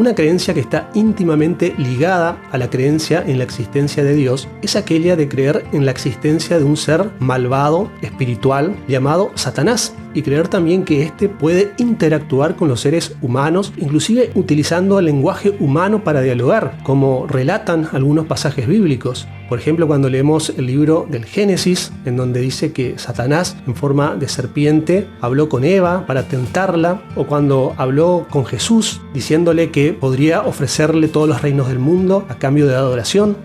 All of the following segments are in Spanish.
Una creencia que está íntimamente ligada a la creencia en la existencia de Dios es aquella de creer en la existencia de un ser malvado, espiritual, llamado Satanás, y creer también que éste puede interactuar con los seres humanos, inclusive utilizando el lenguaje humano para dialogar, como relatan algunos pasajes bíblicos. Por ejemplo, cuando leemos el libro del Génesis, en donde dice que Satanás, en forma de serpiente, habló con Eva para tentarla, o cuando habló con Jesús, diciéndole que podría ofrecerle todos los reinos del mundo a cambio de adoración.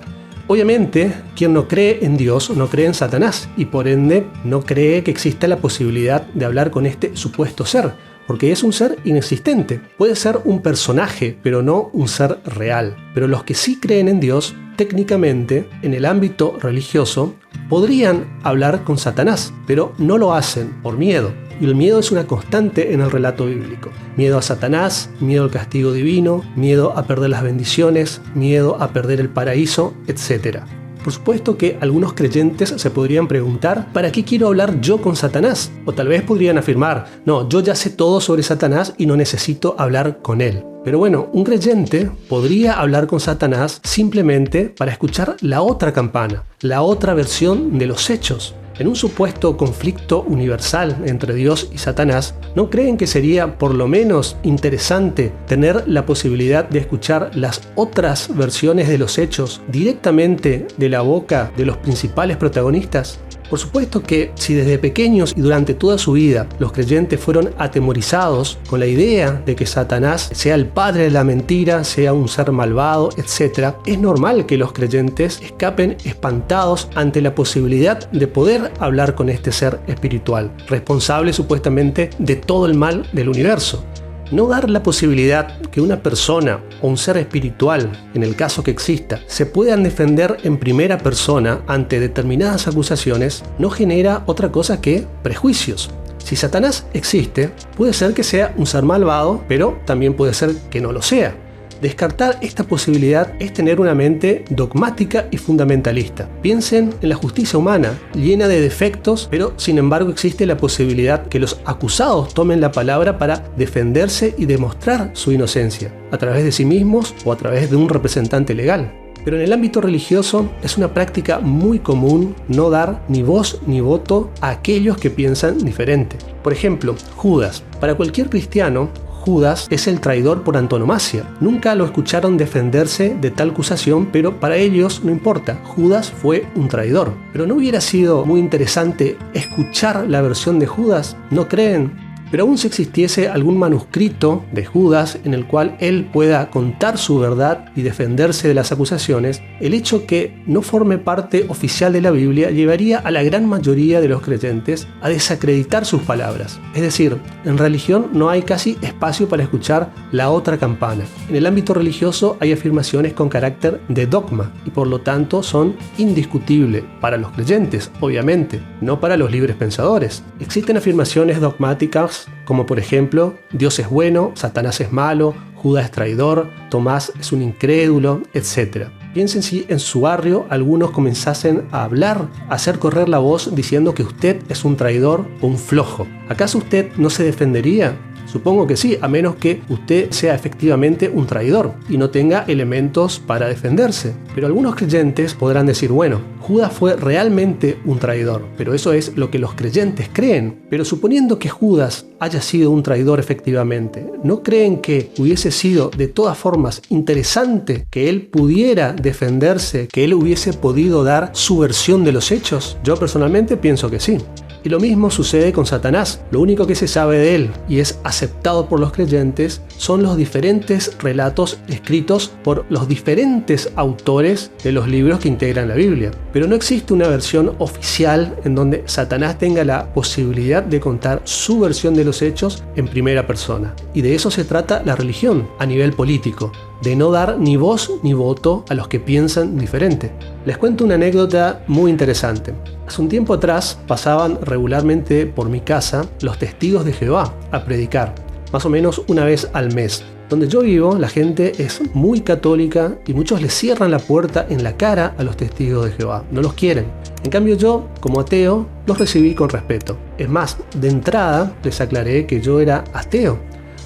Obviamente, quien no cree en Dios no cree en Satanás, y por ende no cree que exista la posibilidad de hablar con este supuesto ser, porque es un ser inexistente. Puede ser un personaje, pero no un ser real. Pero los que sí creen en Dios, técnicamente, en el ámbito religioso, podrían hablar con Satanás, pero no lo hacen por miedo. Y el miedo es una constante en el relato bíblico. Miedo a Satanás, miedo al castigo divino, miedo a perder las bendiciones, miedo a perder el paraíso, etc. Por supuesto que algunos creyentes se podrían preguntar, ¿para qué quiero hablar yo con Satanás? O tal vez podrían afirmar, no, yo ya sé todo sobre Satanás y no necesito hablar con él. Pero bueno, un creyente podría hablar con Satanás simplemente para escuchar la otra campana, la otra versión de los hechos. En un supuesto conflicto universal entre Dios y Satanás, ¿no creen que sería por lo menos interesante tener la posibilidad de escuchar las otras versiones de los hechos directamente de la boca de los principales protagonistas? Por supuesto que si desde pequeños y durante toda su vida los creyentes fueron atemorizados con la idea de que Satanás sea el padre de la mentira, sea un ser malvado, etc., es normal que los creyentes escapen espantados ante la posibilidad de poder hablar con este ser espiritual, responsable supuestamente de todo el mal del universo. No dar la posibilidad que una persona o un ser espiritual, en el caso que exista, se puedan defender en primera persona ante determinadas acusaciones no genera otra cosa que prejuicios. Si Satanás existe, puede ser que sea un ser malvado, pero también puede ser que no lo sea. Descartar esta posibilidad es tener una mente dogmática y fundamentalista. Piensen en la justicia humana, llena de defectos, pero sin embargo existe la posibilidad que los acusados tomen la palabra para defenderse y demostrar su inocencia, a través de sí mismos o a través de un representante legal. Pero en el ámbito religioso es una práctica muy común no dar ni voz ni voto a aquellos que piensan diferente. Por ejemplo, Judas. Para cualquier cristiano, Judas es el traidor por antonomasia. Nunca lo escucharon defenderse de tal acusación, pero para ellos no importa. Judas fue un traidor. ¿Pero no hubiera sido muy interesante escuchar la versión de Judas? ¿No creen? Pero aún si existiese algún manuscrito de Judas en el cual él pueda contar su verdad y defenderse de las acusaciones, el hecho que no forme parte oficial de la Biblia llevaría a la gran mayoría de los creyentes a desacreditar sus palabras. Es decir, en religión no hay casi espacio para escuchar la otra campana. En el ámbito religioso hay afirmaciones con carácter de dogma y por lo tanto son indiscutibles para los creyentes, obviamente, no para los libres pensadores. Existen afirmaciones dogmáticas como por ejemplo, Dios es bueno, Satanás es malo, Judas es traidor, Tomás es un incrédulo, etc. Piensen si en su barrio algunos comenzasen a hablar, a hacer correr la voz diciendo que usted es un traidor o un flojo. ¿Acaso usted no se defendería? Supongo que sí, a menos que usted sea efectivamente un traidor y no tenga elementos para defenderse. Pero algunos creyentes podrán decir, bueno, Judas fue realmente un traidor, pero eso es lo que los creyentes creen. Pero suponiendo que Judas haya sido un traidor efectivamente, ¿no creen que hubiese sido de todas formas interesante que él pudiera defenderse, que él hubiese podido dar su versión de los hechos? Yo personalmente pienso que sí. Y lo mismo sucede con Satanás. Lo único que se sabe de él y es aceptado por los creyentes son los diferentes relatos escritos por los diferentes autores de los libros que integran la Biblia. Pero no existe una versión oficial en donde Satanás tenga la posibilidad de contar su versión de los hechos en primera persona. Y de eso se trata la religión a nivel político, de no dar ni voz ni voto a los que piensan diferente. Les cuento una anécdota muy interesante. Hace un tiempo atrás pasaban regularmente por mi casa los testigos de Jehová a predicar, más o menos una vez al mes. Donde yo vivo, la gente es muy católica y muchos les cierran la puerta en la cara a los testigos de Jehová, no los quieren. En cambio yo, como ateo, los recibí con respeto. Es más, de entrada les aclaré que yo era ateo,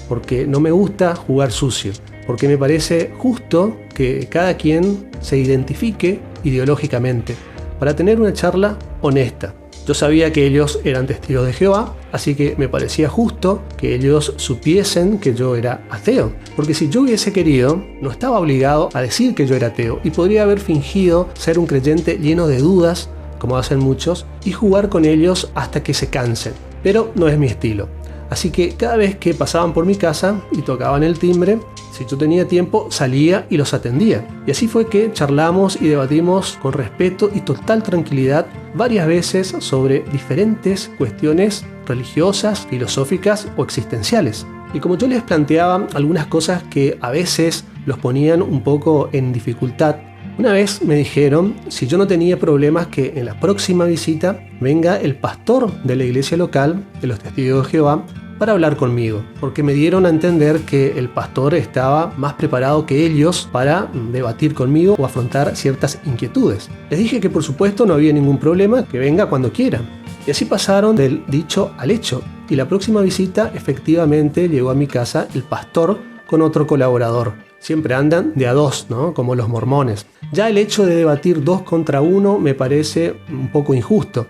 porque no me gusta jugar sucio. porque me parece justo que cada quien se identifique ideológicamente para tener una charla honesta. Yo sabía que ellos eran testigos de Jehová, así que me parecía justo que ellos supiesen que yo era ateo. Porque si yo hubiese querido, no estaba obligado a decir que yo era ateo y podría haber fingido ser un creyente lleno de dudas, como hacen muchos, y jugar con ellos hasta que se cansen. Pero no es mi estilo. Así que cada vez que pasaban por mi casa y tocaban el timbre, si yo tenía tiempo, salía y los atendía. Y así fue que charlamos y debatimos con respeto y total tranquilidad varias veces sobre diferentes cuestiones religiosas, filosóficas o existenciales. Y como yo les planteaba algunas cosas que a veces los ponían un poco en dificultad, una vez me dijeron si yo no tenía problemas que en la próxima visita venga el pastor de la iglesia local de los Testigos de Jehová para hablar conmigo, porque me dieron a entender que el pastor estaba más preparado que ellos para debatir conmigo o afrontar ciertas inquietudes. Les dije que por supuesto no había ningún problema, que venga cuando quiera. Y así pasaron del dicho al hecho, y la próxima visita efectivamente llegó a mi casa el pastor con otro colaborador. Siempre andan de a dos, ¿no? Como los mormones. Ya el hecho de debatir 2 contra 1 me parece un poco injusto.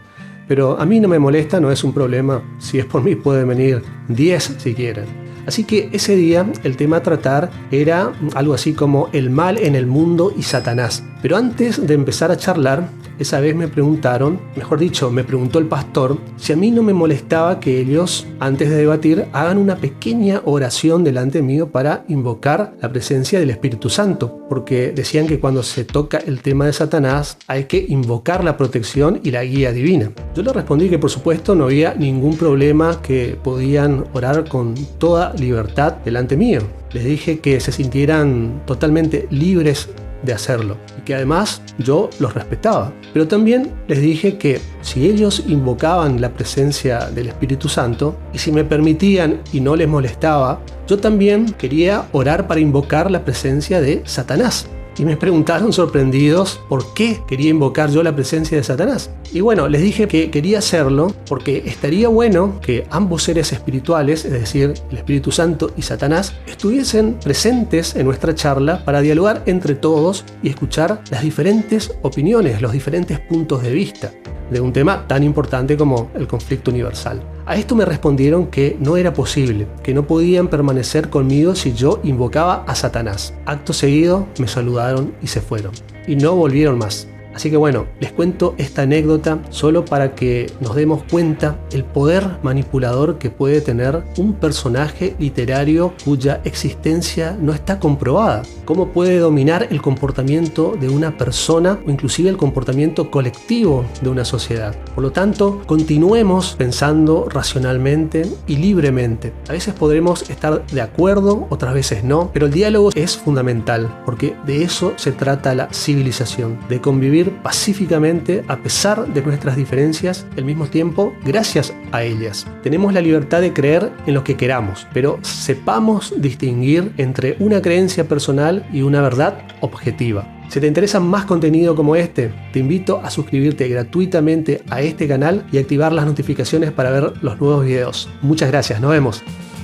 Pero a mí no me molesta, no es un problema. Si es por mí pueden venir 10 si quieren. Así que ese día el tema a tratar era algo así como el mal en el mundo y Satanás. Pero antes de empezar a charlar, esa vez me preguntaron, mejor dicho, me preguntó el pastor, si a mí no me molestaba que ellos, antes de debatir, hagan una pequeña oración delante mío para invocar la presencia del Espíritu Santo, porque decían que cuando se toca el tema de Satanás hay que invocar la protección y la guía divina. Yo le respondí que por supuesto no había ningún problema, que podían orar con toda libertad delante mío. Les dije que se sintieran totalmente libres de hacerlo y que además yo los respetaba. Pero también les dije que si ellos invocaban la presencia del Espíritu Santo y si me permitían y no les molestaba, yo también quería orar para invocar la presencia de Satanás. Y me preguntaron sorprendidos por qué quería invocar yo la presencia de Satanás. Y bueno, les dije que quería hacerlo porque estaría bueno que ambos seres espirituales, es decir, el Espíritu Santo y Satanás, estuviesen presentes en nuestra charla para dialogar entre todos y escuchar las diferentes opiniones, los diferentes puntos de vista de un tema tan importante como el conflicto universal. A esto me respondieron que no era posible, que no podían permanecer conmigo si yo invocaba a Satanás. Acto seguido me saludaron y se fueron. Y no volvieron más. Así que bueno, les cuento esta anécdota solo para que nos demos cuenta el poder manipulador que puede tener un personaje literario cuya existencia no está comprobada. Cómo puede dominar el comportamiento de una persona o inclusive el comportamiento colectivo de una sociedad. Por lo tanto, continuemos pensando racionalmente y libremente. A veces podremos estar de acuerdo, otras veces no, pero el diálogo es fundamental porque de eso se trata la civilización, de convivir pacíficamente a pesar de nuestras diferencias, al mismo tiempo gracias a ellas. Tenemos la libertad de creer en lo que queramos, pero sepamos distinguir entre una creencia personal y una verdad objetiva. Si te interesa más contenido como este, te invito a suscribirte gratuitamente a este canal y activar las notificaciones para ver los nuevos videos. Muchas gracias, nos vemos.